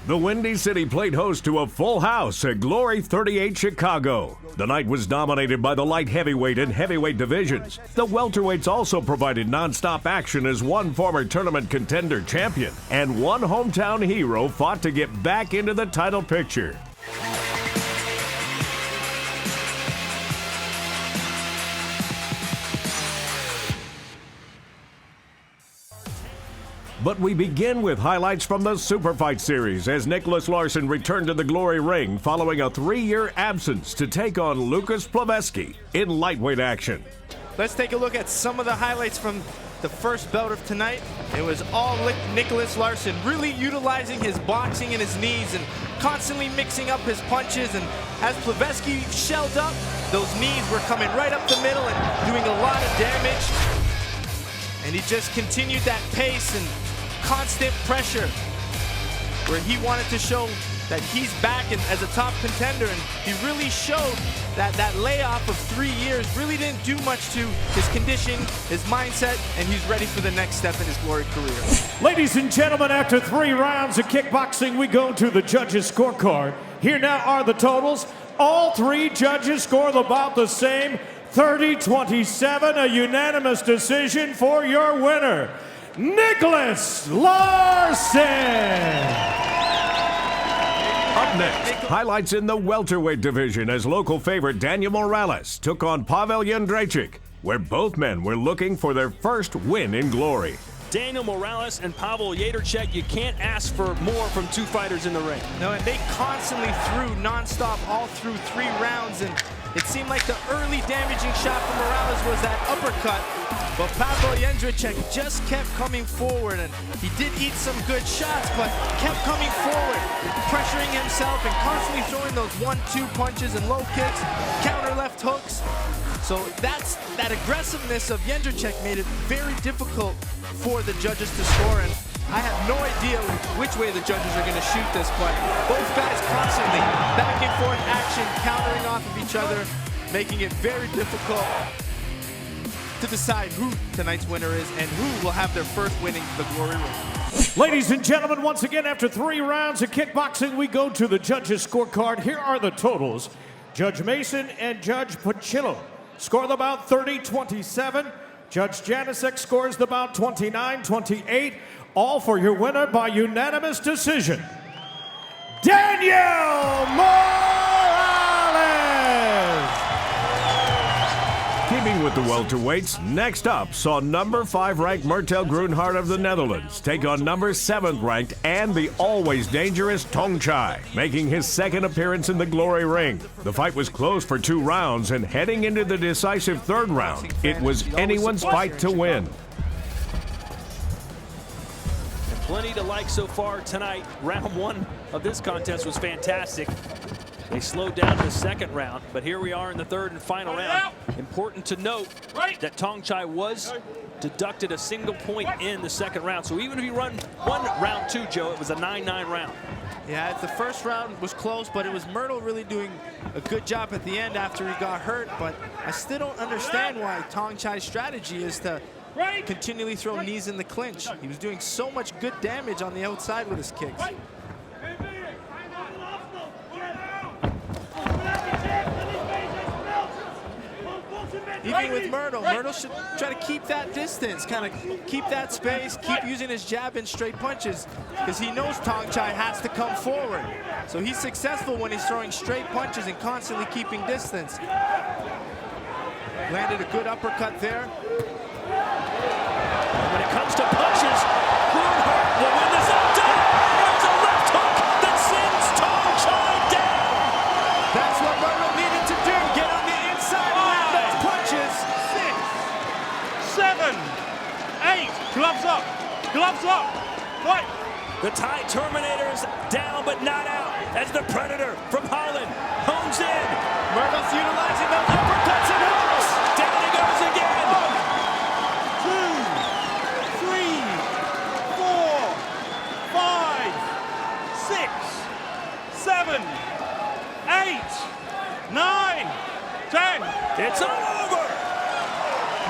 The Windy City played host to a full house at Glory 38 Chicago. The night was dominated by the light heavyweight and heavyweight divisions. The welterweights also provided nonstop action as one former tournament contender champion and one hometown hero fought to get back into the title picture. But we begin with highlights from the Super Fight Series as Nicholas Larson returned to the Glory ring following a 3-year absence to take on Lucas Plaveski in lightweight action. Let's take a look at some of the highlights from the first bout of tonight. It was all Nicholas Larson really utilizing his boxing and his knees and constantly mixing up his punches. And as Plaveski shelled up, those knees were coming right up the middle and doing a lot of damage. And he just continued that pace and constant pressure where he wanted to show that he's back as a top contender, and he really showed that that layoff of 3 years really didn't do much to his condition, his mindset, and he's ready for the next step in his Glory career. Ladies and gentlemen, after 3 rounds of kickboxing, we go to the judges' scorecard. Here now are the totals. All 3 judges scored about the same, 30-27, a unanimous decision for your winner, Nicholas Larson. Up next, highlights in the welterweight division as local favorite Daniel Morales took on Pavel Jędrzejczyk, where both men were looking for their first win in Glory. Daniel Morales and Pavel Jędrzejczyk, you can't ask for more from 2 fighters in the ring. No, and they constantly threw nonstop all through 3 rounds, and it seemed like the early damaging shot from Morales was that uppercut, but Pavel Jędrzejczyk just kept coming forward, and he did eat some good shots, but kept coming forward, pressuring himself and constantly throwing those 1-2 punches and low kicks, counter left hooks. So that aggressiveness of Jędrzejczyk made it very difficult for the judges to score, and I have no idea which way the judges are going to shoot this, but both guys constantly back and forth action, countering off of each other, making it very difficult to decide who tonight's winner is and who will have their first winning the Glory ring. Ladies and gentlemen, once again, after 3 rounds of kickboxing, we go to the judges' scorecard. Here are the totals. Judge Mason and Judge Pachillo score the bout 30-27. Judge Janicek scores the bout 29-28. All for your winner by unanimous decision, Daniel Morales. Keeping with the welterweights, next up saw number 5 ranked Myrtel Groenhart of the Netherlands take on number 7 ranked and the always dangerous Tong Chai, making his second appearance in the Glory ring. The fight was close for 2 rounds, and heading into the decisive 3rd round, it was anyone's fight to win. Plenty to like so far tonight. Round 1 of this contest was fantastic. They slowed down in the 2nd round, but here we are in the 3rd and final round. Important to note that Tong Chai was deducted a single point in the 2nd round. So even if you run round 2, Joe, it was a 9-9 round. Yeah, the first round was close, but it was Myrtle really doing a good job at the end after he got hurt. But I still don't understand why Tong Chai's strategy is to continually throw knees in the clinch. He was doing so much good damage on the outside with his kicks. Even with Myrtle should try to keep that distance, kind of keep that space, keep using his jab and straight punches, because he knows Tong Chai has to come forward. So he's successful when he's throwing straight punches and constantly keeping distance. Landed a good uppercut there. When it comes to punches, Groenhart will win this up. There's a left hook that sends Tong Chai down. That's what Myrtle needed to do. Get on the inside and land those punches. 6, 7, 8. Gloves up. Gloves up. Fight. The Thai Terminator's down but not out as the Predator from Holland hones in. Myrtle's utilizing those uppercuts and hooks. Down he goes again. 7, 8, 9, 10. It's all over.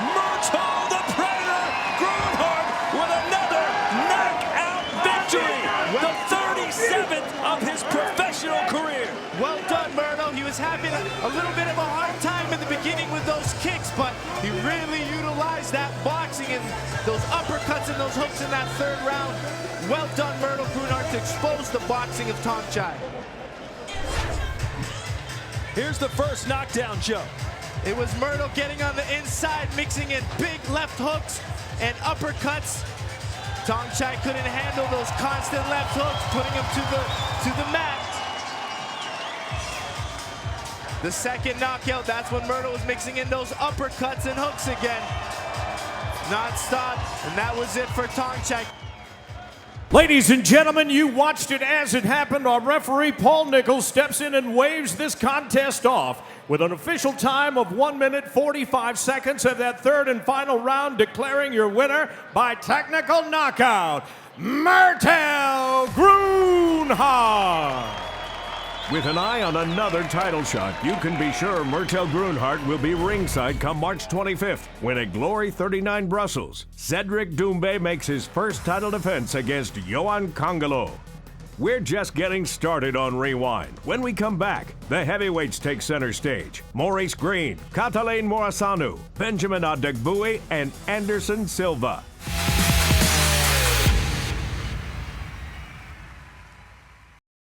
Myrtle the Predator Groenhart with another knockout victory. The 37 7th of his professional career. Well done, Murdo. He was having a little bit of a hard time in the beginning with those kicks, but he really utilized that boxing and those uppercuts and those hooks in that 3rd round. Well done, Murdo Grunhard, to expose the boxing of Tong Chai. Here's the first knockdown, Joe. It was Murdo getting on the inside, mixing in big left hooks and uppercuts. Tong Chai couldn't handle those constant left hooks, putting him to the mat. The second knockout, that's when Murdo was mixing in those uppercuts and hooks again. Non-stop, and that was it for Tong Chai. Ladies and gentlemen, you watched it as it happened. Our referee, Paul Nichols, steps in and waves this contest off with an official time of 1 minute 45 seconds of that 3rd and final round, declaring your winner by technical knockout, Murtel Grunhard. With an eye on another title shot, you can be sure Murtel Grunhard will be ringside come March 25th when at Glory 39 Brussels, Cedric Doumbé makes his first title defense against Yohan Kongolo. We're just getting started on Rewind. When we come back, the heavyweights take center stage. Maurice Green, Catalin Morasanu, Benjamin Adegbue, and Anderson Silva.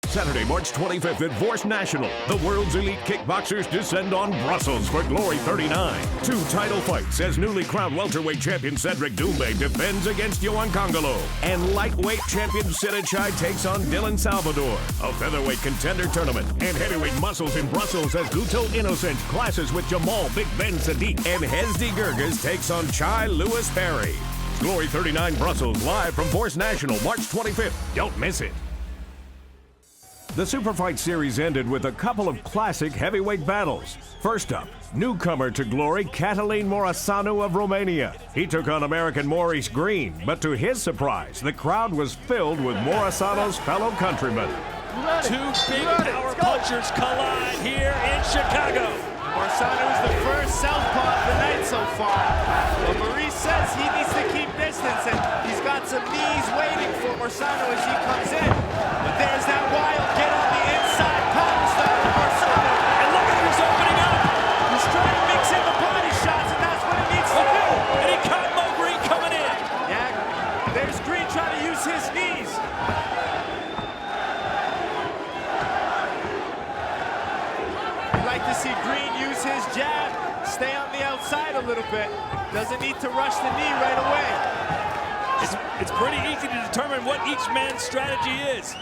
Saturday, March 25th at Vorst National, the world's elite kickboxers descend on Brussels for Glory 39. 2 title fights as newly crowned welterweight champion Cedric Doumbé defends against Yohan Kongolo, and lightweight champion Sinichai takes on Dylan Salvador. A featherweight contender tournament and heavyweight muscles in Brussels as Guto Innocent clashes with Jamal Big Ben Sadiq, and Hezdi Gerges takes on Chai Lewis Perry. Glory 39 Brussels, live from Vorst National, March 25th. Don't miss it. The Superfight Series ended with a couple of classic heavyweight battles. First up, newcomer to Glory, Catalin Morasanu of Romania. He took on American Maurice Green, but to his surprise, the crowd was filled with Morasanu's fellow countrymen. 2 big power punchers collide here in Chicago. Morasanu is the first southpaw of the night so far. But Maurice says he needs to keep distance, and he's got some knees waiting for Morasanu as he comes in. But there's that wild get on the inside power style of Morasanu. And look at who's opening up. He's trying to mix in the body shots, and that's what he needs to do. And he caught Mo Green coming in. Yeah, there's Green trying to use his knees. I'd like to see Green use his jab, stay on the outside a little bit. Doesn't need to rush the knee right away. It's pretty easy to determine what each man's strategy is.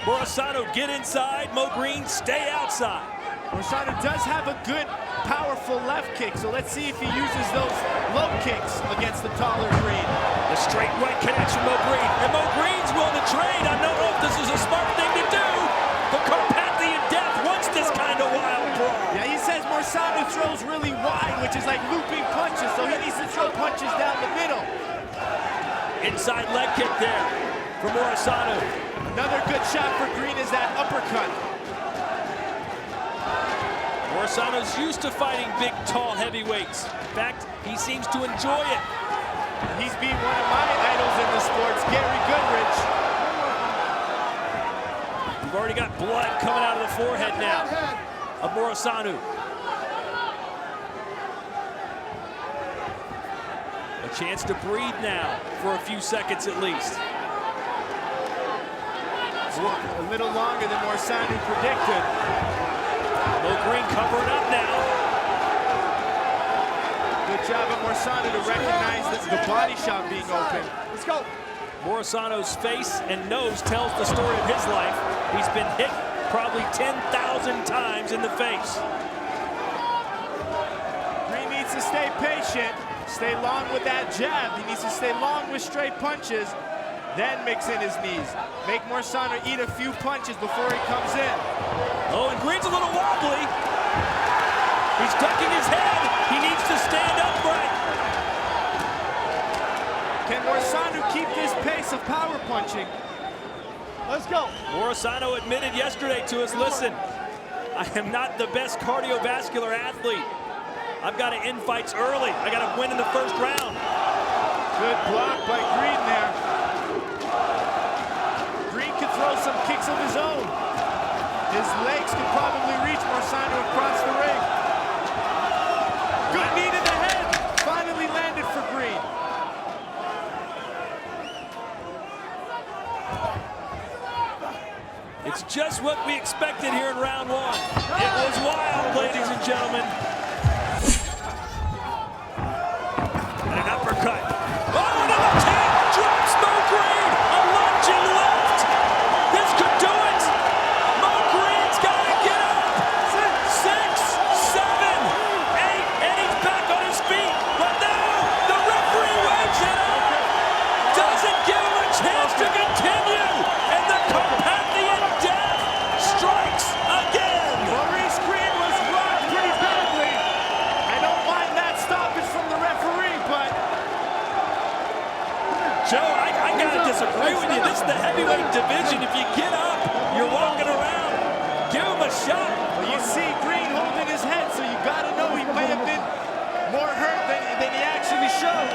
Morasanu, get inside. Mo Green, stay outside. Morasanu does have a good, powerful left kick, so let's see if he uses those low kicks against the taller Green. The straight right connection, Mo Green. And Mo Green's willing to trade. I don't know if this is a smart thing to do. The Carpathian Death wants this kind of wild brawl. Yeah, he says Morasanu throws really wide, which is like looping punches, so he needs to throw punches down the middle. Inside leg kick there for Morasanu. Another good shot for Green is that uppercut. Morasanu's used to fighting big, tall heavyweights. In fact, he seems to enjoy it. He's beat one of my idols in the sports, Gary Goodrich. We've already got blood coming out of the forehead now of Morasanu. A chance to breathe now for a few seconds at least. A little longer than Morasanu predicted. Mo Green covering up now. Good job of Morasanu to recognize the body shot being open. Let's go. Morasanu's face and nose tells the story of his life. He's been hit probably 10,000 times in the face. Green needs to stay patient, stay long with that jab. He needs to stay long with straight punches, then mix in his knees. Make Morasanu eat a few punches before he comes in. Oh, and Green's a little wobbly. He's ducking his head. He needs to stand upright. Can Morasanu keep this pace of power punching? Let's go. Morasanu admitted yesterday to us, listen, I am not the best cardiovascular athlete. I've got to end fights early. I got to win in the first round. Good block by Green there. Green can throw some kicks strikes of his own. His legs could probably reach Morisano across the ring. Good knee to the head. Finally landed for Green. It's just what we expected here in round one. It was wild, ladies and gentlemen. And an uppercut. Oh, and a left hand drops Mo Green. A lunging left. This could do it. Mo Green's got to get up. 6, 7, 8, and he's back on his feet. But now the referee waves it up. Doesn't give him a chance to continue. And the Carpathian Death strikes again. Maurice Green was rocked pretty badly. I don't mind that stoppage from the referee, but Joe, I gotta disagree with you. This is the heavyweight division. If you get up, you're walking around. Give him a shot. you see Green holding his head, so you gotta know he may have been more hurt than he actually showed.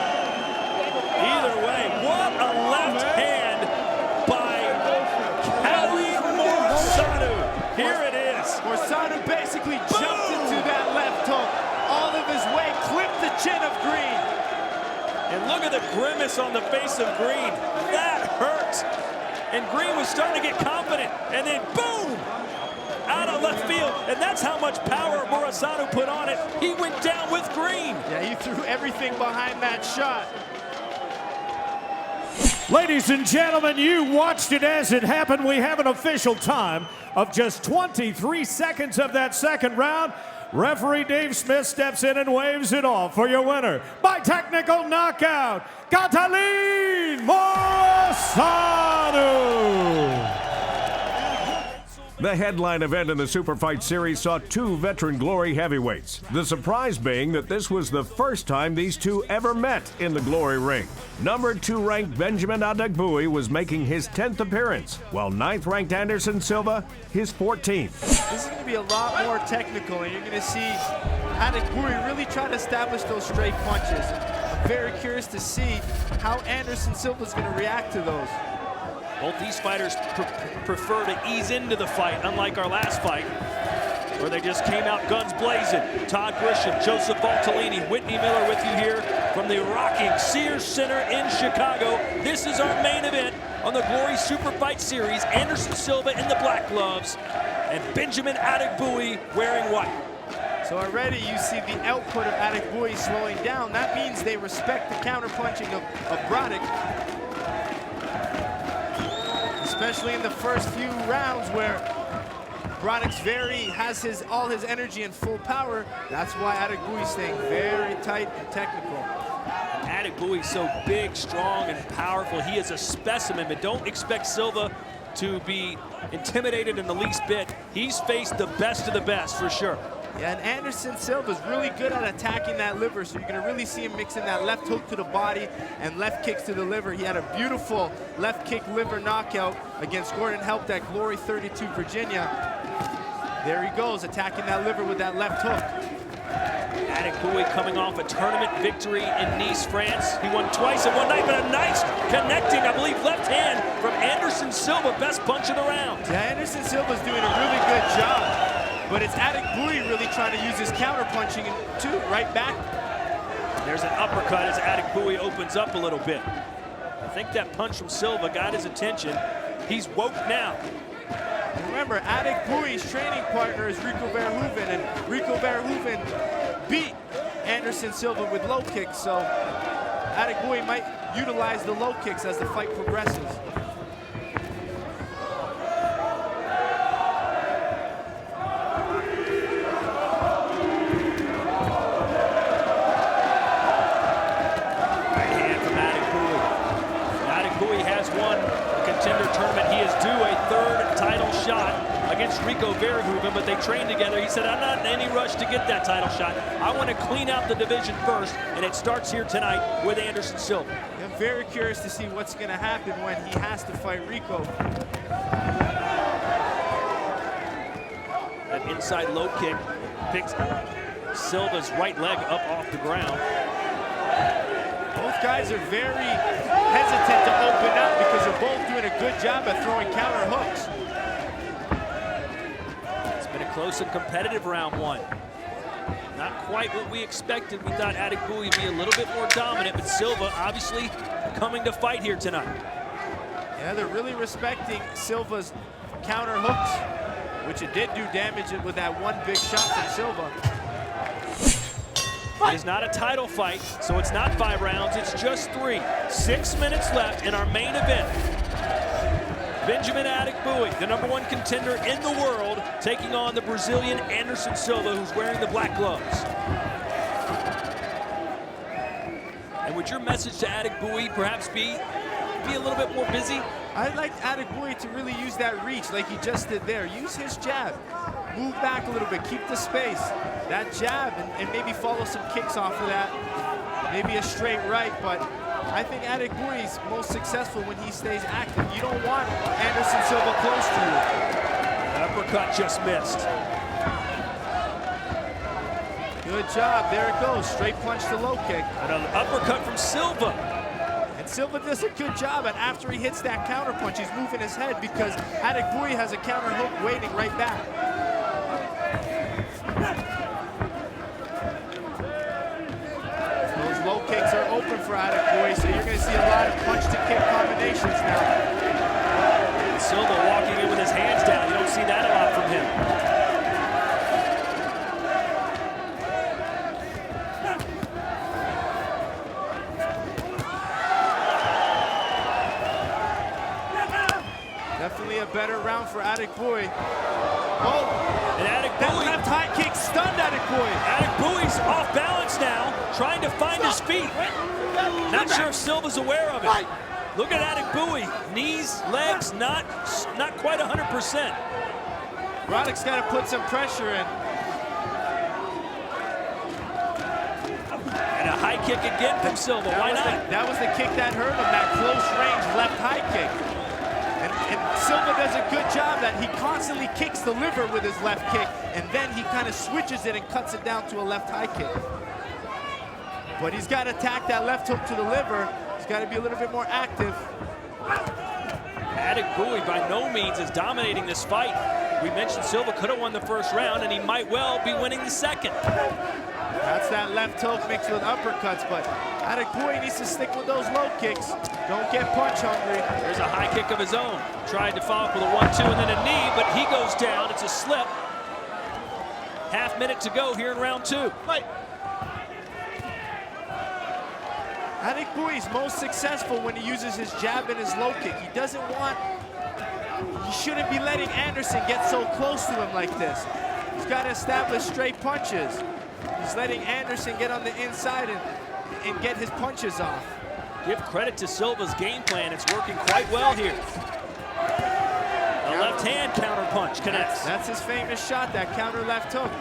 Either way, what a left hand by Kelly Morisano. Here it is. Morisano basically jumped into that left hook. All of his weight clipped the chin of Green. And look at the grimace on the face of Green. That hurt. And Green was starting to get confident. And then boom! Out of left field. And that's how much power Morisano put on it. He went down with Green. Yeah, he threw everything behind that shot. Ladies and gentlemen, you watched it as it happened. We have an official time of just 23 seconds of that second round. Referee Dave Smith steps in and waves it off for your winner by technical knockout, Catalin Morisano. The headline event in the Super Fight Series saw two veteran Glory heavyweights. The surprise being that this was the first time these two ever met in the Glory ring. Number 2 ranked Benjamin Adegbuyi was making his 10th appearance, while 9th ranked Anderson Silva his 14th. This is going to be a lot more technical, and you're going to see Adegbuyi really try to establish those straight punches. I'm very curious to see how Anderson Silva is going to react to those. Both these fighters prefer to ease into the fight, unlike our last fight, where they just came out guns blazing. Todd Grisham, Joseph Valtellini, Whitney Miller with you here from the rocking Sears Center in Chicago. This is our main event on the Glory Super Fight Series. Anderson Silva in the black gloves and Benjamin Adegbuyi wearing white. So already you see the output of Adegbuyi slowing down. That means they respect the counterpunching of Broddick. Especially in the first few rounds where Broddick's has all his energy and full power. That's why Adegbuyi's staying very tight and technical. Adegbuyi's so big, strong, and powerful. He is a specimen, but don't expect Silva to be intimidated in the least bit. He's faced the best of the best for sure. Yeah, and Anderson Silva's really good at attacking that liver, so you're going to really see him mixing that left hook to the body and left kicks to the liver. He had a beautiful left kick liver knockout against Gordon Help at Glory 32 Virginia. There he goes, attacking that liver with that left hook. Adegbuyi coming off a tournament victory in Nice, France. He won twice in one night, but a nice connecting, I believe, left hand from Anderson Silva, best punch of the round. Yeah, Anderson Silva's doing a really good job. But it's Adegbuyi really trying to use his counter-punching too, right back. There's an uppercut as Adegbuyi opens up a little bit. I think that punch from Silva got his attention. He's woke now. Remember, Adegbuyi's training partner is Rico Verhoeven, and Rico Verhoeven beat Anderson Silva with low kicks, so Adegbuyi might utilize the low kicks as the fight progresses. Tournament. He is due a third title shot against Rico Verhoeven, but they trained together. He said, I'm not in any rush to get that title shot. I want to clean out the division first, and it starts here tonight with Anderson Silva. I'm very curious to see what's going to happen when he has to fight Rico. That inside low kick picks Silva's right leg up off the ground. Both guys are very hesitant to open up because they're both doing a good job at throwing counter hooks. Close and competitive round one. Not quite what we expected. We thought Adegbuyi would be a little bit more dominant, but Silva obviously coming to fight here tonight. Yeah, they're really respecting Silva's counter hooks, which it did do damage with that one big shot from Silva. It is not a title fight, so it's not 5 rounds, it's just 3. 6 minutes left in our main event. Benjamin Adegbuyi, the #1 contender in the world, taking on the Brazilian Anderson Silva, who's wearing the black gloves. And would your message to Adegbuyi perhaps be a little bit more busy? I'd like Adegbuyi to really use that reach like he just did there. Use his jab. Move back a little bit, keep the space. That jab, and maybe follow some kicks off of that. Maybe a straight right, but I think Adegbuyi's most successful when he stays active. You don't want Anderson Silva close to you. That uppercut just missed. Good job, there it goes. Straight punch to low kick. And an uppercut from Silva. And Silva does a good job, and after he hits that counter punch, he's moving his head because Adegbuyi has a counter hook waiting right back. Those low kicks are open for Adegbuyi, so you're going to see a lot of punch-to-kick combinations now. And Silva walking in with his hands down. You don't see that a lot from him. Definitely a better round for Adegbuyi. Oh, And that Adegbuyi, left high kick stunned Adegbuyi. Adegbuyi's off balance now, trying to find his feet. Not sure if Silva's aware of it. Look at Adegbuyi, knees, legs, not quite 100%. Roddick's got to put some pressure in. And a high kick again from Silva, why not? That was the kick that hurt him, that close range left high kick. And Silva does a good job that he constantly kicks the liver with his left kick, and then he kind of switches it and cuts it down to a left high kick. But he's got to attack that left hook to the liver. He's got to be a little bit more active. Adegbuyi by no means is dominating this fight. We mentioned Silva could have won the first round, and he might well be winning the second. That's that left hook mixed with uppercuts, but Adegbuyi needs to stick with those low kicks. Don't get punch hungry. There's a high kick of his own. Tried to follow up with a 1-2 and then a knee, but he goes down. It's a slip. Half minute to go here in round 2. Adegbuyi's most successful when he uses his jab and his low kick. He shouldn't be letting Anderson get so close to him like this. He's got to establish straight punches. He's letting Anderson get on the inside and get his punches off. Give credit to Silva's game plan. It's working quite well here. The left hand counter punch connects. That's his famous shot, that counter left hook.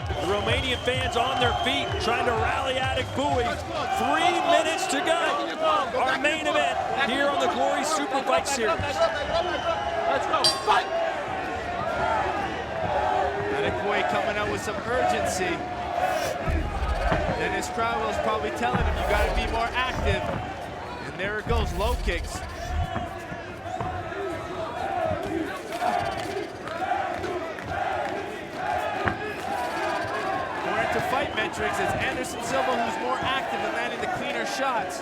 The Romanian fans on their feet trying to rally Adegbuyi. 3 minutes to go. Our main event here on the Glory Super Fight Series. Let's go. Fight! Adegbuyi coming out with some urgency. Dennis Crowell's probably telling him, you got to be more active. And there it goes, low kicks. According to fight metrics, it's Anderson Silva who's more active and landing the cleaner shots.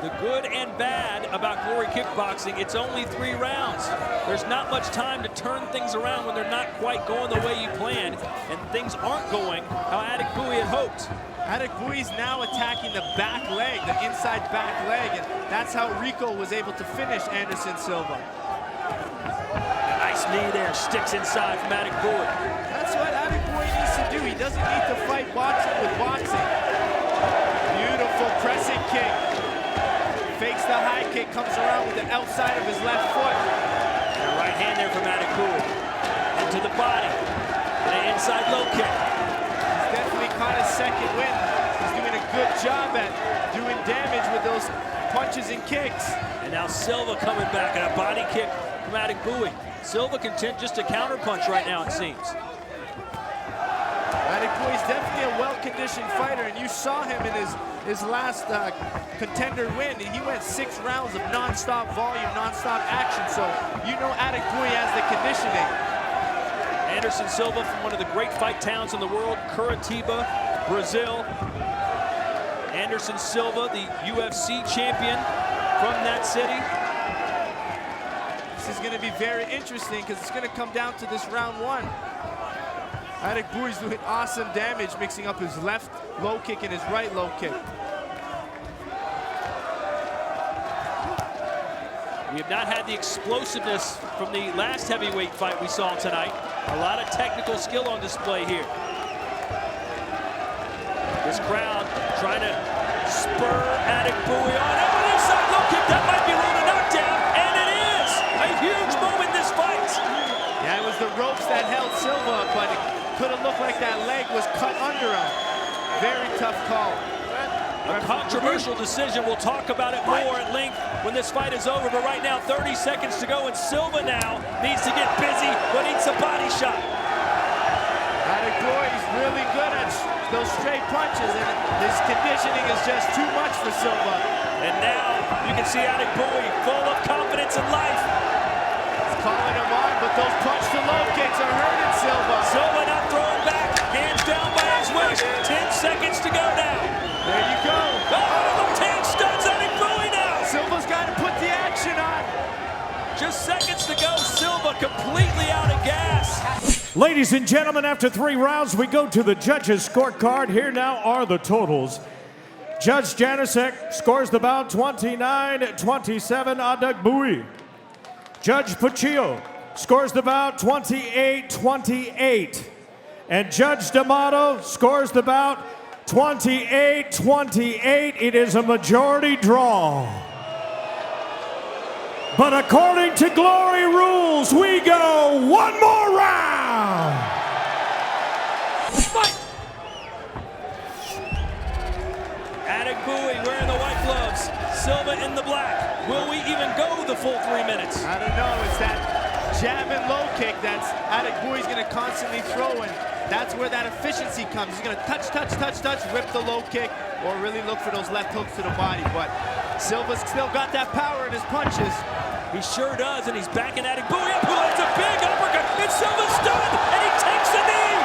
The good and bad about Glory Kickboxing, it's only 3 rounds. There's not much time to turn things around when they're not quite going the way you planned, and things aren't going how Adegbuyi had hoped. Adegbuyi's now attacking the back leg, the inside back leg, and that's how Rico was able to finish Anderson Silva. A nice knee there, sticks inside from Adegbuyi. That's what Adegbuyi needs to do. He doesn't need to fight boxing with boxing. Beautiful pressing kick. Fakes the high kick, comes around with the outside of his left foot. And a right hand there from Adegbuyi. Into the body. And an inside low kick. He's definitely caught his second win. He's doing a good job at doing damage with those punches and kicks. And now Silva coming back and a body kick from Adegbuyi. Silva content just to counter punch right now, it seems. Adegbuyi is definitely a well-conditioned fighter, and you saw him in his last contender win. He went 6 rounds of non-stop volume, non-stop action, so you know Adegbuyi has the conditioning. Anderson Silva from one of the great fight towns in the world, Curitiba, Brazil. Anderson Silva, the UFC champion from that city. This is going to be very interesting because it's going to come down to this round 1. Adegbuyi's doing awesome damage, mixing up his left low kick and his right low kick. We have not had the explosiveness from the last heavyweight fight we saw tonight. A lot of technical skill on display here. This crowd trying to spur Adegbuyi on. Oh, inside low kick, that might be a little knockdown, and it is! A huge moment in this fight. Yeah, it was the ropes that held Silva, but it could have looked like that leg was cut under him. Very tough call. A controversial decision. We'll talk about it more at length when this fight is over, but right now 30 seconds to go, and Silva now needs to get busy, but needs a body shot. Adegbuyi's really good at those straight punches, and his conditioning is just too much for Silva. And now you can see Adegbuyi full of confidence in life. He's calling him on, but those punch to low kicks are hurting Silva. Silva not throwing back, hands down by his waist. 10 seconds to go now. There you go. Oh, left hand stuns Adegbuyi now. Silva's got to put the action on. Just seconds to go. Silva completely out of gas. Ladies and gentlemen, after 3 rounds, we go to the judges' scorecard. Here now are the totals. Judge Janusek scores the bout 29-27 Adegbuyi. Judge Puccio scores the bout 28-28. And Judge D'Amato scores the bout 28-28. It is a majority draw. But according to Glory rules, we go 1 more round. Fight! Adegbuyi wearing the white gloves, Silva in the black. Will we even go the full 3 minutes? I don't know. It's that jab and low kick that's Adegbuyi's going to constantly throw, and that's where that efficiency comes. He's going to touch, rip the low kick, or really look for those left hooks to the body. But Silva's still got that power in his punches. He sure does, and he's backing Adegbuyi up, who lands a big uppercut, and Silva's stunned, and he takes the knee!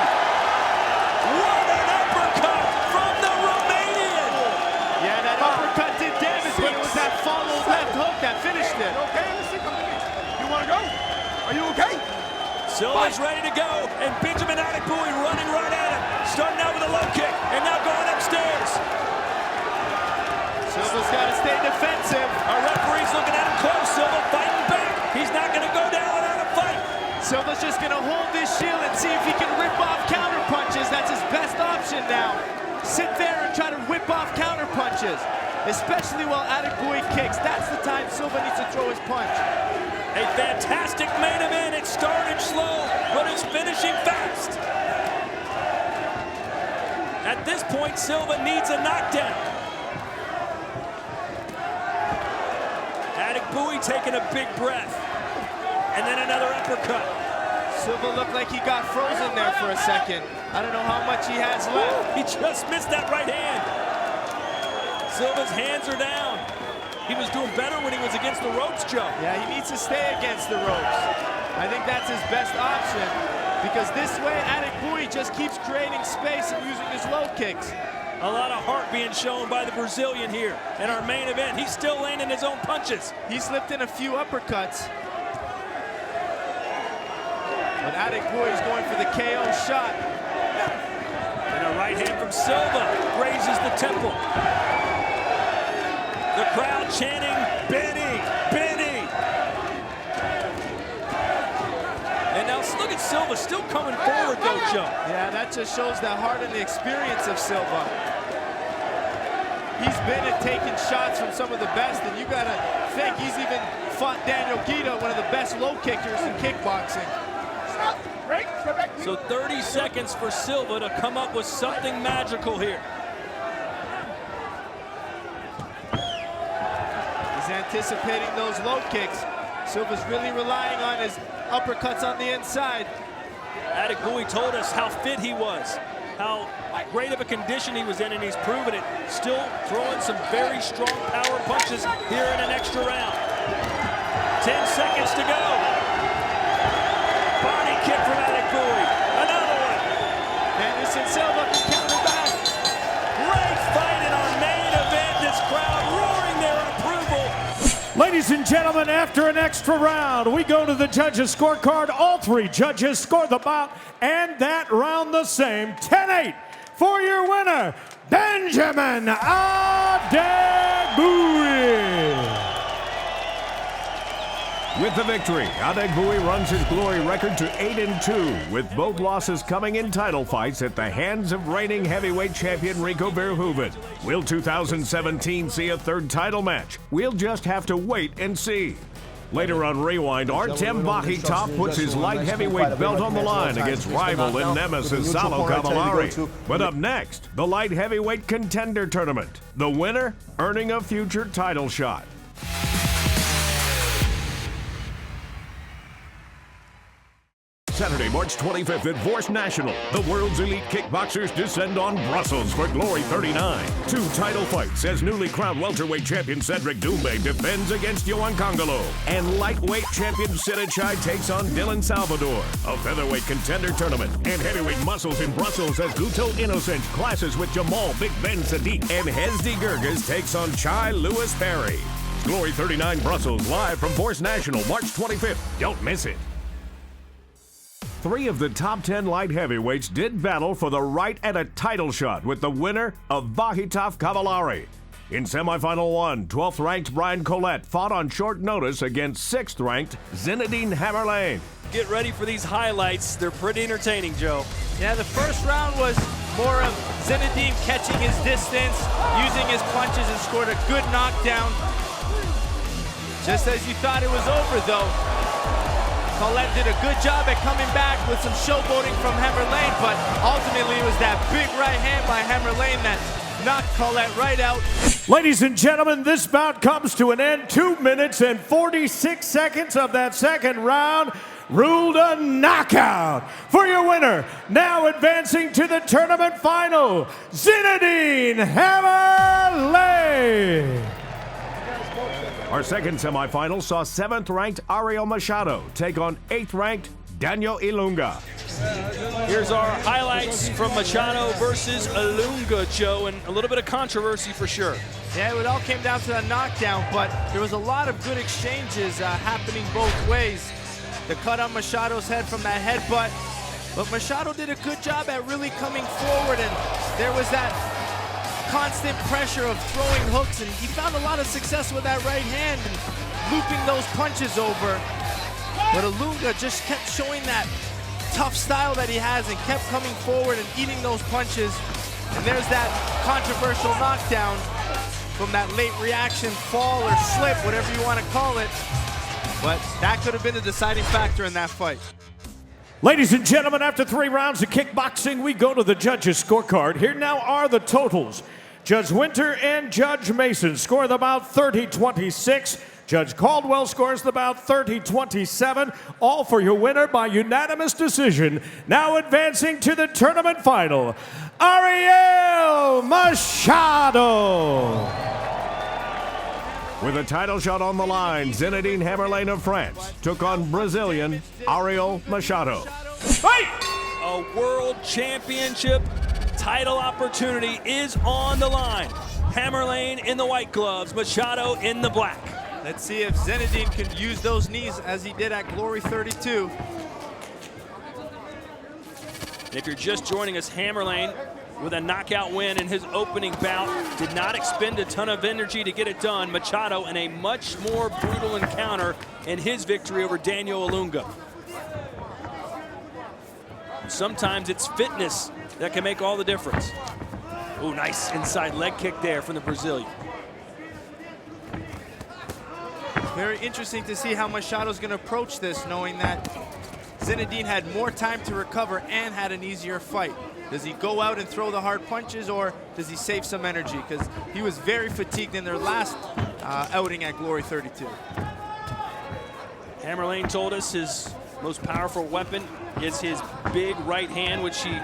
What an uppercut from the Romanian! Yeah, that uppercut did damage, but it was that follow left hook that finished it. Okay, you want to go? Are you okay? Silva's ready to go, and Benjamin Adegbuyi running right at him, starting out with a low kick, and now going upstairs. Silva's got to stay defensive. Our referee's looking at him close. Silva fighting back. He's not going to go down without a fight. Silva's just going to hold this shield and see if he can rip off counter punches. That's his best option now. Sit there and try to whip off counter punches, especially while Adegbuyi kicks. That's the time Silva needs to throw his punch. A fantastic main event. It started slow, but it's finishing fast. At this point, Silva needs a knockdown. Adegbuyi taking a big breath, and then another uppercut. Silva looked like he got frozen there for a second. I don't know how much he has left. He just missed that right hand. Silva's hands are down. He was doing better when he was against the ropes, Joe. Yeah, he needs to stay against the ropes. I think that's his best option, because this way Adegbuyi just keeps creating space and using his low kicks. A lot of heart being shown by the Brazilian here in our main event. He's still landing his own punches. He slipped in a few uppercuts. But Adegbuyi is going for the KO shot. And a right hand from Silva grazes the temple. The crowd chanting, Benny, Benny. And now look at Silva still coming forward though, Joe. Yeah, that just shows the heart and the experience of Silva. He's been at taking shots from some of the best, and you gotta think he's even fought Daniel Guida, one of the best low kickers in kickboxing. So 30 seconds for Silva to come up with something magical here. He's anticipating those low kicks. Silva's really relying on his uppercuts on the inside. Adegbuyi told us how fit he was. how great of a condition he was in, and he's proven it. Still throwing some very strong power punches here in an extra round. 10 seconds to go. Body kick from Adekbue. Another one. Anderson Silva can counter back. Great fight in our main event. This crowd roaring their approval. Ladies and gentlemen, after an extra round, we go to the judges' scorecard. All three judges score the bout, and that round the same. 10-8 for your winner, Benjamin Adekbue. With the victory, Adekbue runs his glory record to 8-2, with both losses coming in title fights at the hands of reigning heavyweight champion Rico Verhoeven. Will 2017 see a third title match? We'll just have to wait and see. Later on Rewind, Artem Bakhitov puts his light heavyweight belt on the line against rival and nemesis Salo Cavallari. But up next, the light heavyweight contender tournament. The winner earning a future title shot. Saturday, March 25th at Vorst National, the world's elite kickboxers descend on Brussels for Glory 39. 2 title fights as newly crowned welterweight champion Cedric Doumbé defends against Yohan Congolo, and lightweight champion Sidichai takes on Dylan Salvador. A featherweight contender tournament and heavyweight muscles in Brussels as Guto Innocent clashes with Jamal Big Ben Sadiq, and Hesdy Gerges takes on Chai Lewis Perry. Glory 39 Brussels, live from Vorst National, March 25th. Don't miss it. 3 of the top 10 light heavyweights did battle for the right at a title shot, with the winner of Bakhitov Cavallari. In semifinal 1, 12th-ranked Brian Collette fought on short notice against 6th-ranked Zinedine Hammerlane. Get ready for these highlights. They're pretty entertaining, Joe. Yeah, the first round was more of Zinedine catching his distance, using his punches, and scored a good knockdown. Just as you thought it was over, though, Collette did a good job at coming back with some showboating from Hammerlane, but ultimately it was that big right hand by Hammerlane that knocked Collette right out. Ladies and gentlemen, this bout comes to an end. 2 minutes and 46 seconds of that second round ruled a knockout for your winner. Now advancing to the tournament final, Zinedine Hammerlane. Our second semifinal saw 7th-ranked Ariel Machado take on 8th-ranked Daniel Ilunga. Here's our highlights from Machado versus Ilunga, Joe, and a little bit of controversy for sure. Yeah, it all came down to that knockdown, but there was a lot of good exchanges happening both ways. The cut on Machado's head from that headbutt, but Machado did a good job at really coming forward, and there was that constant pressure of throwing hooks, and he found a lot of success with that right hand and looping those punches over. But Ilunga just kept showing that tough style that he has and kept coming forward and eating those punches. And there's that controversial knockdown from that late reaction fall or slip, whatever you want to call it. But that could have been the deciding factor in that fight. Ladies and gentlemen, after 3 rounds of kickboxing, we go to the judges' scorecard. Here now are the totals. Judge Winter and Judge Mason score the bout 30-26. Judge Caldwell scores the bout 30-27. All for your winner by unanimous decision. Now advancing to the tournament final, Ariel Machado. With a title shot on the line, Zinedine Hammerlane of France took on Brazilian Ariel Machado. Fight! A world championship title opportunity is on the line. Hammerlane in the white gloves, Machado in the black. Let's see if Zinedine can use those knees as he did at Glory 32. If you're just joining us, Hammerlane with a knockout win in his opening bout. Did not expend a ton of energy to get it done. Machado in a much more brutal encounter in his victory over Daniel Ilunga. Sometimes it's fitness that can make all the difference. Oh, nice inside leg kick there from the Brazilian. Very interesting to see how Machado's going to approach this, knowing that Zinedine had more time to recover and had an easier fight. Does he go out and throw the hard punches, or does he save some energy? Because he was very fatigued in their last outing at Glory 32. Hammerlane told us his most powerful weapon is his big right hand, which he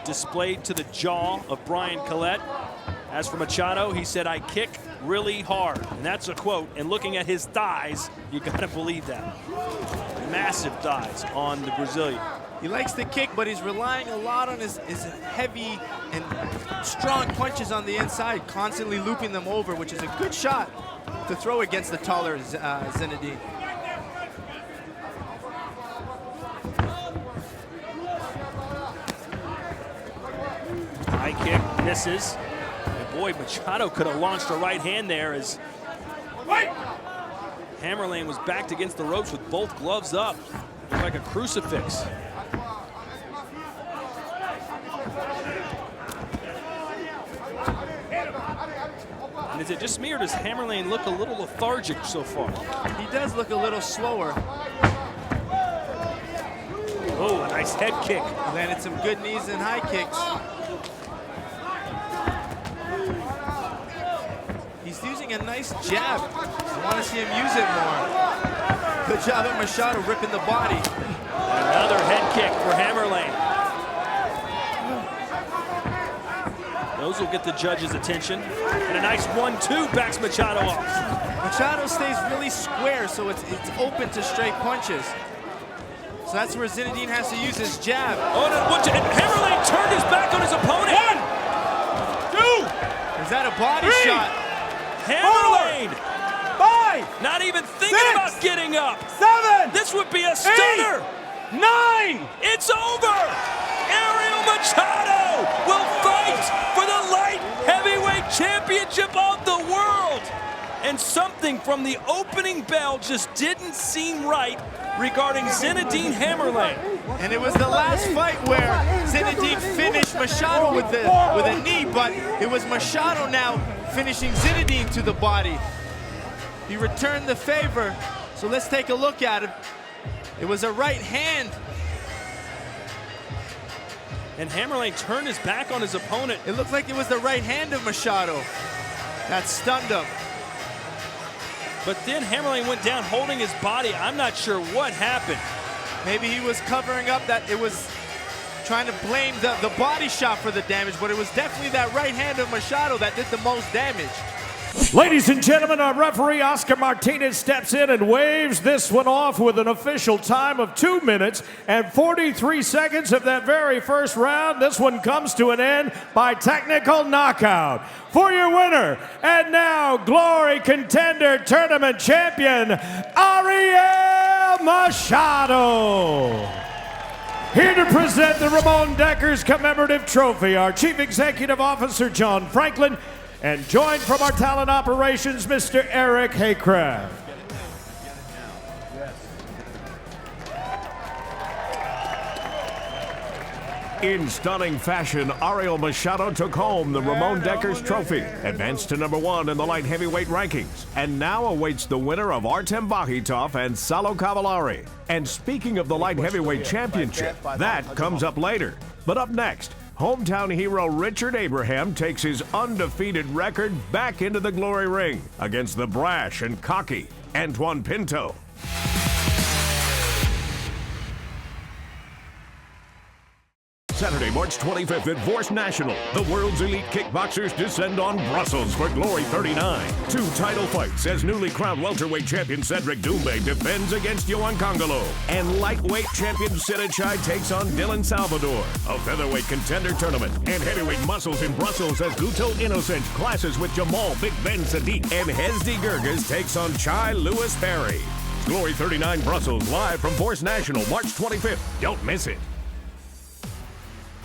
displayed to the jaw of Brian Collette. As for Machado, he said, "I kick really hard." And that's a quote. And looking at his thighs, you gotta believe that. Massive thighs on the Brazilian. He likes to kick, but he's relying a lot on his heavy and strong punches on the inside, constantly looping them over, which is a good shot to throw against the taller Zinedine. High kick misses. And boy, Machado could have launched a right hand there as Hammerlane was backed against the ropes with both gloves up. Looked like a crucifix. And is it just me, or does Hammerlane look a little lethargic so far? He does look a little slower. Oh, a nice head kick. Landed some good knees and high kicks. He's using a nice jab. I want to see him use it more. Good job at Machado ripping the body. Another head kick for Hammerlane. Those will get the judge's attention. And a nice 1-2 backs Machado off. Machado stays really square, so it's open to straight punches. So that's where Zinedine has to use his jab. Oh, and Hammerlane turned his back on his opponent. 1, 2. Is that a body shot? Hammerlane! 5. Not even thinking 6, about getting up. 7. This would be a stunner. 8, 9. It's over. Ariel Machado will fight for the light heavyweight championship of the world. And something from the opening bell just didn't seem right regarding Zinedine Hammerlane. And it was the last fight where Zinedine finished Machado with a knee, but it was Machado now finishing Zinedine to the body. He returned the favor, so let's take a look at it. It was a right hand. And Hammerlane turned his back on his opponent. It looked like it was the right hand of Machado that stunned him. But then Hammerlane went down holding his body. I'm not sure what happened. Maybe he was covering up that it was trying to blame the body shot for the damage, but it was definitely that right hand of Machado that did the most damage. Ladies and gentlemen, our referee Oscar Martinez steps in and waves this one off with an official time of 2 minutes and 43 seconds of that very first round. This one comes to an end by technical knockout. For your winner, and now Glory Contender Tournament Champion, Ariel Machado. Here to present the Ramon Deckers Commemorative Trophy, our Chief Executive Officer, John Franklin, and joined from our talent operations, Mr. Eric Haycraft. In stunning fashion, Ariel Machado took home the Ramon Deckers Trophy, advanced to #1 in the light heavyweight rankings, and now awaits the winner of Artem Bakhitov and Salo Cavallari. And speaking of the light heavyweight championship, that comes up later. But up next, hometown hero Richard Abraham takes his undefeated record back into the glory ring against the brash and cocky Antoine Pinto. Saturday, March 25th at Vorst National, the world's elite kickboxers descend on Brussels for Glory 39. 2 title fights as newly crowned welterweight champion Cedric Doumbé defends against Yohan Congolo, and lightweight champion Sinichai takes on Dylan Salvador. A featherweight contender tournament and heavyweight muscles in Brussels as Guto Innocent clashes with Jamal Big Ben Sadiq, and Hesdy Gerges takes on Chai Lewis Perry. Glory 39 Brussels, live from Vorst National, March 25th. Don't miss it.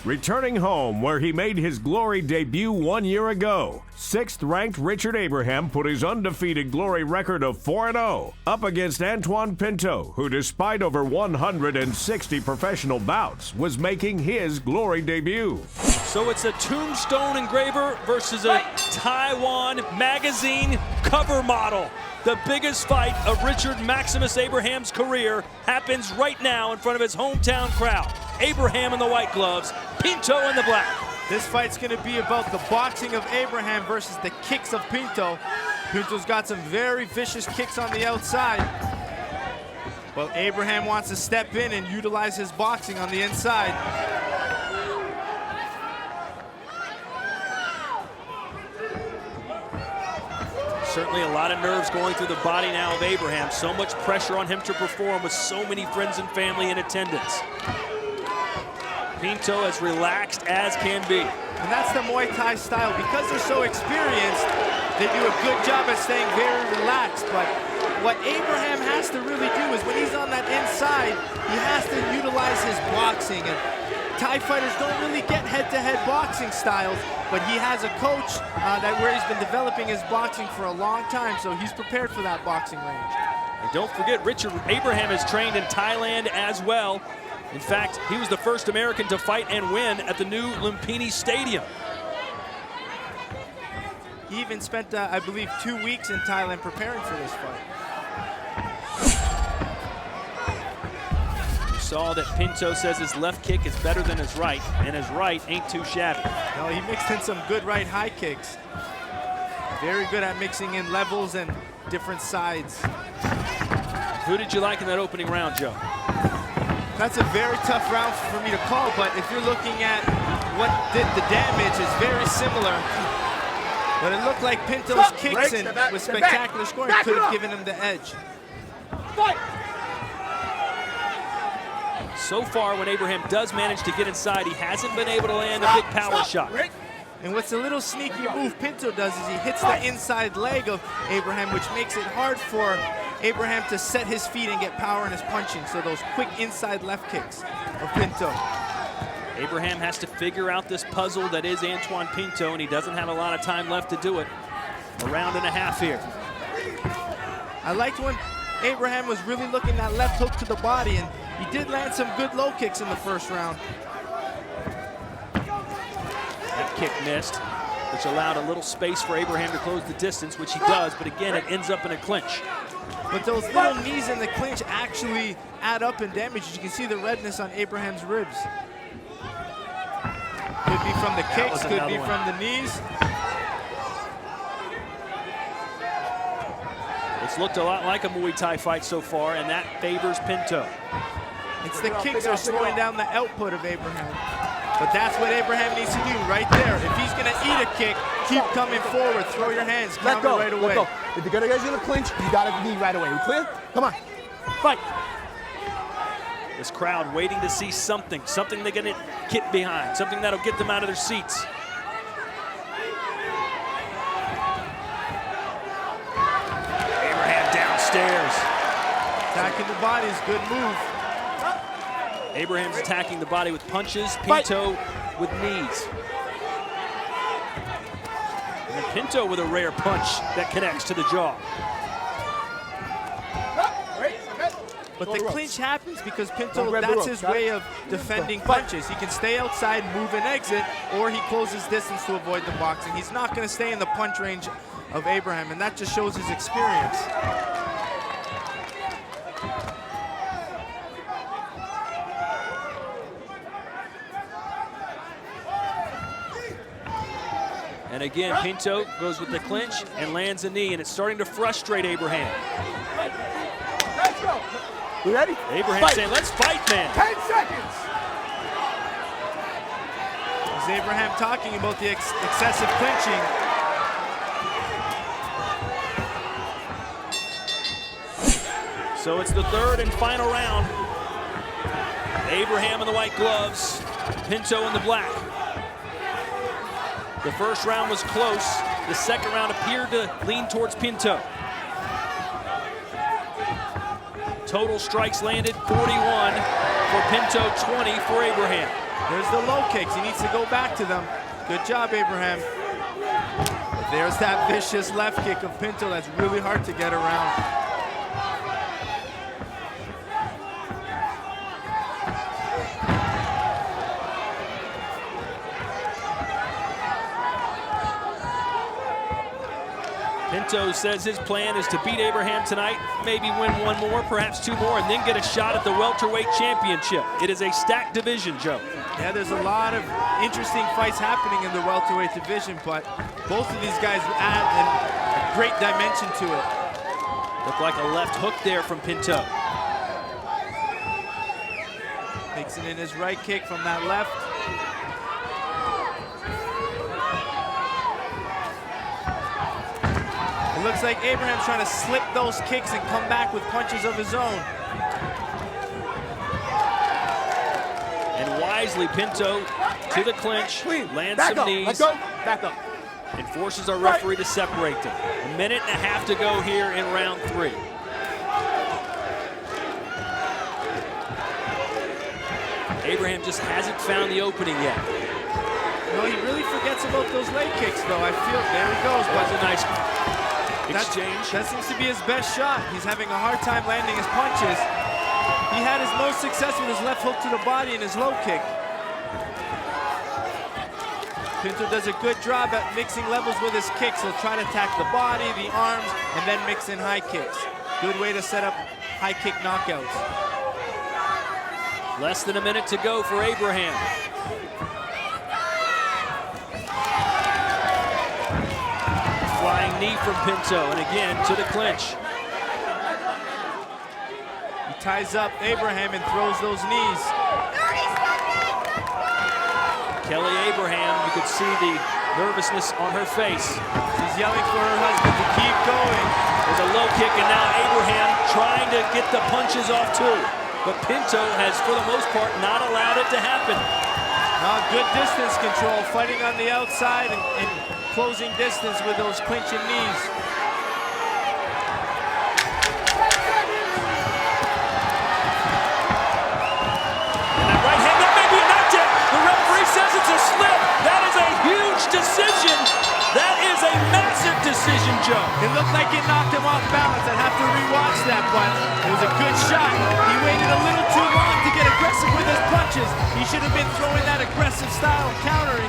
Returning home where he made his Glory debut 1 year ago, 6th-ranked Richard Abraham put his undefeated Glory record of 4-0 up against Antoine Pinto, who despite over 160 professional bouts, was making his Glory debut. So it's a tombstone engraver versus a Taiwan magazine cover model. The biggest fight of Richard Maximus Abraham's career happens right now in front of his hometown crowd. Abraham in the white gloves, Pinto in the black. This fight's going to be about the boxing of Abraham versus the kicks of Pinto. Pinto's got some very vicious kicks on the outside, but Abraham wants to step in and utilize his boxing on the inside. Certainly a lot of nerves going through the body now of Abraham. So much pressure on him to perform with so many friends and family in attendance. Pinto as relaxed as can be. And that's the Muay Thai style. Because they're so experienced, they do a good job at staying very relaxed. But what Abraham has to really do is when he's on that inside, he has to utilize his boxing. And Thai fighters don't really get head-to-head boxing styles, but he has a coach where he's been developing his boxing for a long time, so he's prepared for that boxing range. And don't forget, Richard Abraham is trained in Thailand as well. In fact, he was the first American to fight and win at the new Lumpini Stadium. He even spent, I believe, 2 weeks in Thailand preparing for this fight. You saw that Pinto says his left kick is better than his right, and his right ain't too shabby. No, he mixed in some good right high kicks. Very good at mixing in levels and different sides. Who did you like in that opening round, Joe? That's a very tough round for me to call, but if you're looking at what did the damage, is very similar. But it looked like Pinto's kicks and with spectacular scoring could have given him the edge. So far, when Abraham does manage to get inside, he hasn't been able to land a big power shot. And what's a little sneaky move Pinto does is he hits the inside leg of Abraham, which makes it hard for Abraham to set his feet and get power in his punching. So those quick inside left kicks of Pinto. Abraham has to figure out this puzzle that is Antoine Pinto, and he doesn't have a lot of time left to do it. A round and a half here. I liked when Abraham was really looking that left hook to the body, and he did land some good low kicks in the first round. That kick missed, which allowed a little space for Abraham to close the distance, which he does, but again, it ends up in a clinch. But those little knees in the clinch actually add up in damage. You can see the redness on Abraham's ribs. Could be from the kicks, could be from the knees. It's looked a lot like a Muay Thai fight so far, and that favors Pinto. It's the kicks are slowing down the output of Abraham. But that's what Abraham needs to do right there. If he's gonna eat a kick, keep coming forward, throw your hands, counter right away. Let go. If the guy's gonna clinch, you gotta be right away. You clear? Come on, fight. This crowd waiting to see something they're gonna get behind, something that'll get them out of their seats. Abraham downstairs. Attacking the body is good move. Abraham's attacking the body with punches, Pinto with knees. And then Pinto with a rare punch that connects to the jaw. But the clinch happens because Pinto, that's his way of defending punches. He can stay outside, move and exit, or he closes distance to avoid the boxing. He's not going to stay in the punch range of Abraham, and that just shows his experience. And again, Pinto goes with the clinch and lands a knee, and it's starting to frustrate Abraham. Let's go. You ready? Abraham saying, let's fight, man. 10 seconds. Is Abraham talking about the excessive clinching? So it's the third and final round. Abraham in the white gloves, Pinto in the black. The first round was close. The second round appeared to lean towards Pinto. Total strikes landed 41 for Pinto, 20 for Abraham. There's the low kicks. He needs to go back to them. Good job, Abraham. But there's that vicious left kick of Pinto that's really hard to get around. Pinto says his plan is to beat Abraham tonight, maybe win one more, perhaps two more, and then get a shot at the welterweight championship. It is a stacked division, Joe. Yeah, there's a lot of interesting fights happening in the welterweight division, but both of these guys add a great dimension to it. Looked like a left hook there from Pinto. Mixing in his right kick from that left. It looks like Abraham's trying to slip those kicks and come back with punches of his own. And wisely, Pinto to the clinch, lands Back some up. knees, Let's go. Back up. and forces our referee to separate them. A minute and a half to go here in round 3. Abraham just hasn't found the opening yet. No, he really forgets about those leg kicks, though. I feel, there he goes. That's a nice exchange. That seems to be his best shot. He's having a hard time landing his punches. He had his most success with his left hook to the body and his low kick. Pinto does a good job at mixing levels with his kicks. He'll try to attack the body, the arms, and then mix in high kicks. Good way to set up high kick knockouts. Less than a minute to go for Abraham. Flying knee from Pinto, and again to the clinch. He ties up Abraham and throws those knees. Kelly Abraham, you could see the nervousness on her face. She's yelling for her husband to keep going. There's a low kick, and now Abraham trying to get the punches off too. But Pinto has, for the most part, not allowed it to happen. Good distance control, fighting on the outside and closing distance with those clinching knees. It's a slip. That is a huge decision. That is a massive decision, Joe. It looked like it knocked him off balance. I'd have to rewatch that, but it was a good shot. He waited a little too long to get aggressive with his punches. He should have been throwing that aggressive style, countering.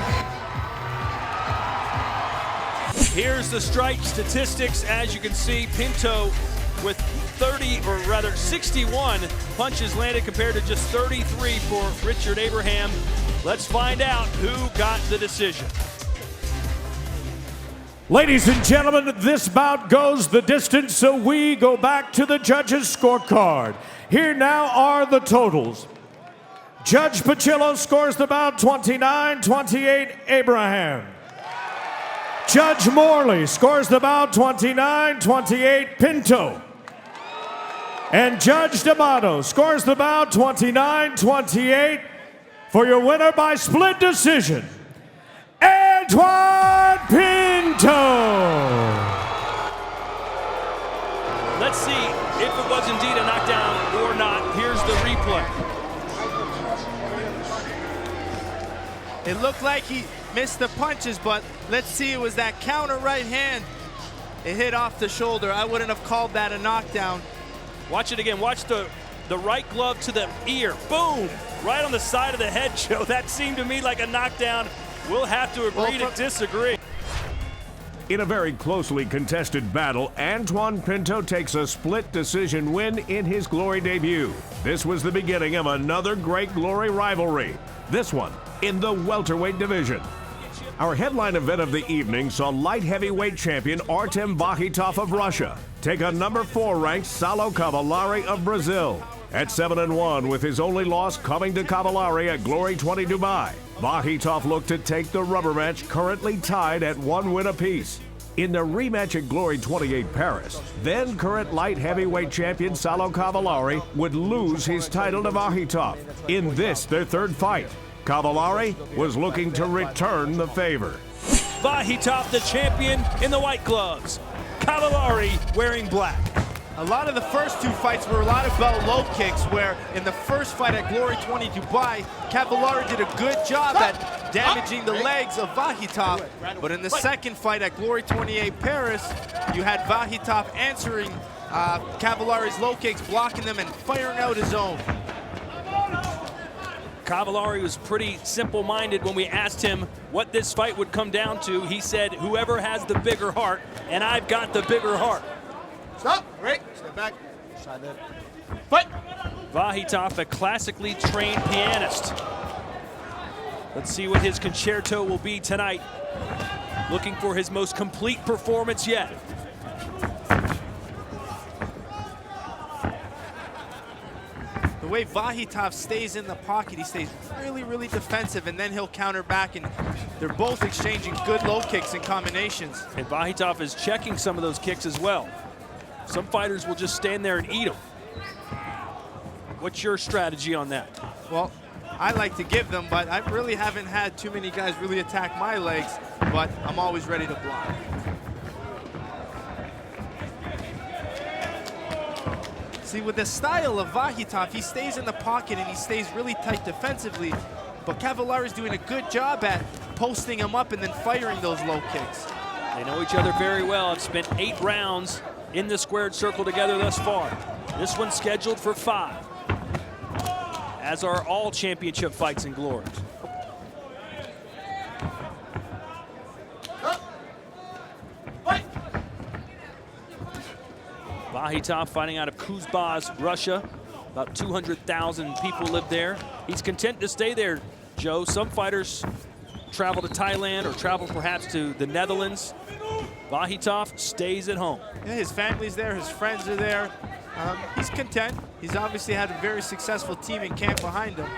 Here's the strike statistics. As you can see, Pinto with 30, or rather 61 punches landed compared to just 33 for Richard Abraham. Let's find out who got the decision. Ladies and gentlemen, this bout goes the distance, so we go back to the judges' scorecard. Here now are the totals. Judge Pachillo scores the bout 29-28 Abraham. Judge Morley scores the bout 29-28 Pinto. And Judge D'Amato scores the bout 29-28 for your winner by split decision, Antoine Pinto. Let's see if it was indeed a knockdown or not. Here's the replay. It looked like he missed the punches, but let's see, it was that counter right hand. It hit off the shoulder. I wouldn't have called that a knockdown. Watch it again. Watch the right glove to the ear. Boom! Right on the side of the head, Joe. That seemed to me like a knockdown. We'll have to agree to disagree. In a very closely contested battle, Antoine Pinto takes a split decision win in his Glory debut. This was the beginning of another great Glory rivalry, this one in the welterweight division. Our headline event of the evening saw light heavyweight champion Artem Vakhitov of Russia take on number 4 ranked Saulo Cavallari of Brazil. At 7-1, with his only loss coming to Cavallari at Glory 20 Dubai, Vakhitov looked to take the rubber match, currently tied at 1 win apiece. In the rematch at Glory 28 Paris, then current light heavyweight champion Saulo Cavallari would lose his title to Vakhitov. In this, their third fight, Cavallari was looking to return the favor. Vakhitov, the champion, in the white gloves. Cavallari wearing black. A lot of the first 2 fights were a lot about low kicks, where in the first fight at Glory 20 Dubai, Cavallari did a good job at damaging the legs of Vakhitov. But in the second fight at Glory 28 Paris, you had Vakhitov answering Cavallari's low kicks, blocking them and firing out his own. Cavallari was pretty simple-minded when we asked him what this fight would come down to. He said, whoever has the bigger heart, and I've got the bigger heart. Stop. Right. Step back. Side there. Fight. Vakhitov, a classically trained pianist. Let's see what his concerto will be tonight. Looking for his most complete performance yet. The way Vahitov stays in the pocket, he stays really, really defensive, and then he'll counter back, and they're both exchanging good low kicks and combinations. And Vahitov is checking some of those kicks as well. Some fighters will just stand there and eat them. What's your strategy on that? Well, I like to give them, but I really haven't had too many guys really attack my legs, but I'm always ready to block. See, with the style of Vahitov, he stays in the pocket and he stays really tight defensively, but Cavallari's doing a good job at posting him up and then firing those low kicks. They know each other very well. Have spent 8 rounds in the squared circle together thus far. This one's scheduled for 5, as are all championship fights in glory. Vahitov fighting out of Kuzbaz, Russia. About 200,000 people live there. He's content to stay there, Joe. Some fighters travel to Thailand or travel perhaps to the Netherlands. Vahitov stays at home. Yeah, his family's there, his friends are there. He's content. He's obviously had a very successful team in camp behind him,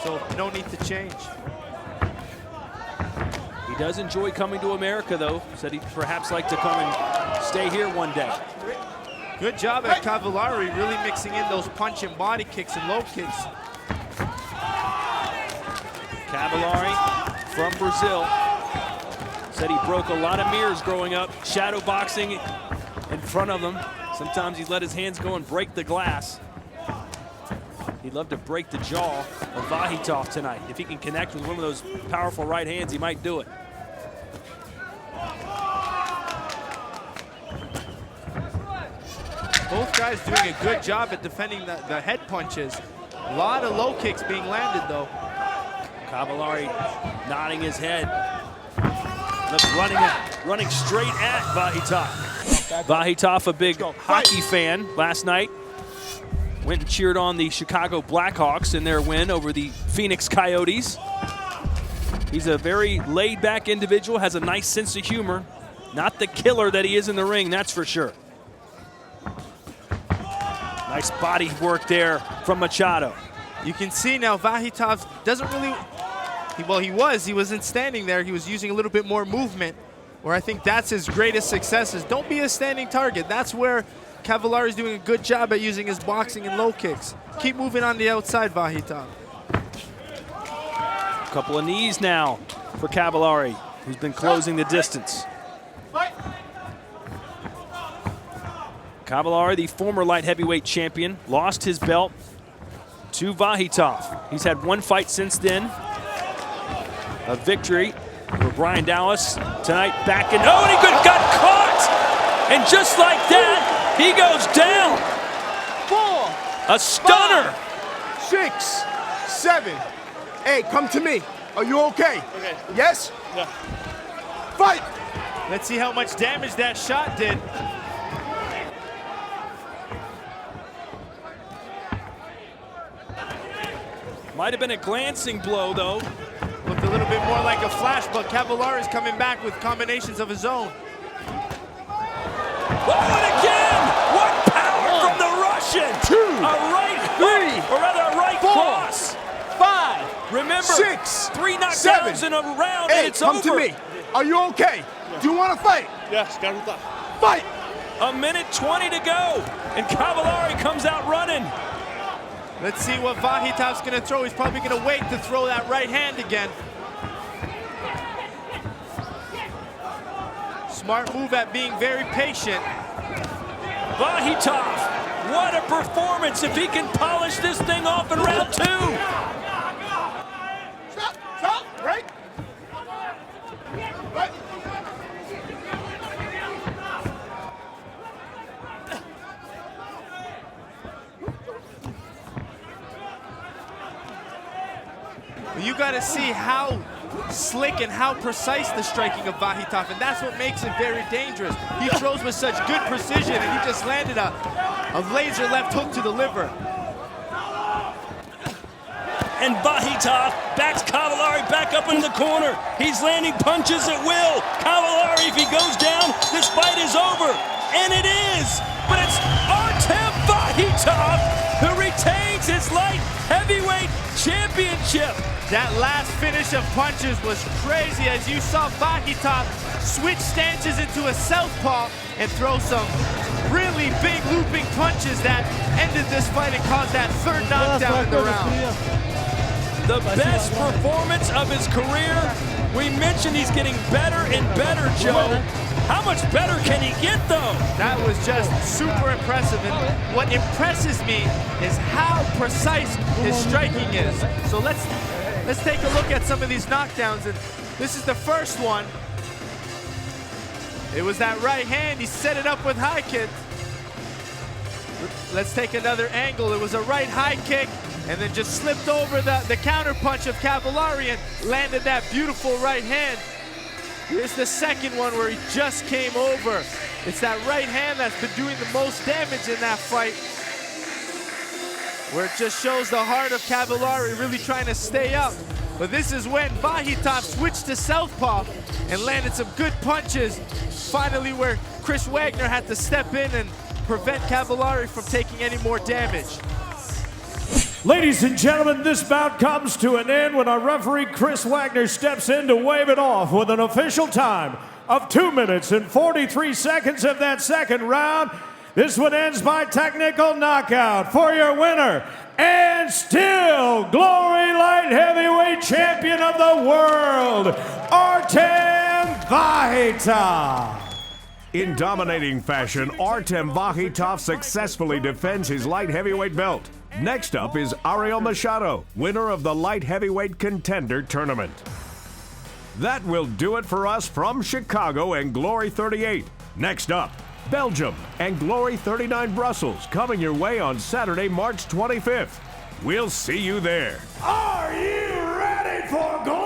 so no need to change. He does enjoy coming to America, though. Said he'd perhaps like to come and stay here one day. Good job at Cavallari, really mixing in those punch and body kicks and low kicks. Cavallari from Brazil said he broke a lot of mirrors growing up, shadow boxing in front of him. Sometimes he'd let his hands go and break the glass. He'd love to break the jaw of Vahitov tonight. If he can connect with one of those powerful right hands, he might do it. Both guys doing a good job at defending the head punches. A lot of low kicks being landed, though. Cavallari nodding his head. Running straight at Vahitov. Vahitov, a big hockey fan last night. Went and cheered on the Chicago Blackhawks in their win over the Phoenix Coyotes. He's a very laid-back individual, has a nice sense of humor. Not the killer that he is in the ring, that's for sure. Nice body work there from Machado. You can see now Vahitov doesn't really, well, he wasn't standing there. He was using a little bit more movement, where I think that's his greatest success is don't be a standing target. That's where Cavallari's doing a good job at using his boxing and low kicks. Keep moving on the outside, Vahitov. A couple of knees now for Cavallari, who's been closing the distance. Cavallari, the former light heavyweight champion, lost his belt to Vahitov. He's had 1 fight since then. A victory for Brian Dallas tonight back in. Oh, and he got caught! And just like that, he goes down. 4, A stunner. 5, 6, 7, 8. Come to me. Are you okay? Okay. Yes? Yeah. Fight! Let's see how much damage that shot did. Might have been a glancing blow, though. Looked a little bit more like a flash, but Cavallari's coming back with combinations of his own. Oh, and again! What power from the Russian! 2, A right hook, or rather a right 4, cross. 5, Remember, 6, 3 knockdowns 7, in a round, 8. and it's Come over. to me. Are you okay? Do you want to fight? Yes, got it. Fight! A minute 20 to go, and Cavallari comes out running. Let's see what Vahitov's gonna throw. He's probably gonna wait to throw that right hand again. Smart move at being very patient. Vahitov, what a performance if he can polish this thing off in round 2. Stop, right? Right. You got to see how slick and how precise the striking of Vahitov, and that's what makes it very dangerous. He throws with such good precision, and he just landed a laser left hook to the liver. And Vahitov backs Cavallari back up into the corner. He's landing punches at will. Cavallari, if he goes down, this fight is over. And it is. But it's Artem Vahitov who retains his Heavyweight Championship. That last finish of punches was crazy as you saw Vakhitov switch stances into a southpaw and throw some really big looping punches that ended this fight and caused that third knockdown in the round. The best performance of his career. We mentioned he's getting better and better, Joe. How much better can he get, though? That was just super impressive. And what impresses me is how precise his striking is. So let's take a look at some of these knockdowns. And this is the first one. It was that right hand. He set it up with high kick. Let's take another angle. It was a right high kick and then just slipped over the counter punch of Cavallari and landed that beautiful right hand. Here's the second one where he just came over. It's that right hand that's been doing the most damage in that fight, where it just shows the heart of Cavallari really trying to stay up. But this is when Vakhitov switched to southpaw and landed some good punches. Finally, where Chris Wagner had to step in and prevent Cavallari from taking any more damage. Ladies and gentlemen, this bout comes to an end when our referee Chris Wagner steps in to wave it off with an official time of 2 minutes and 43 seconds of that second round. This one ends by technical knockout for your winner and still Glory Light Heavyweight Champion of the World, Artem Vakhitov. In dominating fashion, Artem Vakhitov successfully defends his light heavyweight belt. Next up is Ariel Machado, winner of the Light Heavyweight Contender Tournament. That will do it for us from Chicago and Glory 38. Next up, Belgium and Glory 39 Brussels, coming your way on Saturday, March 25th. We'll see you there. Are you ready for Glory?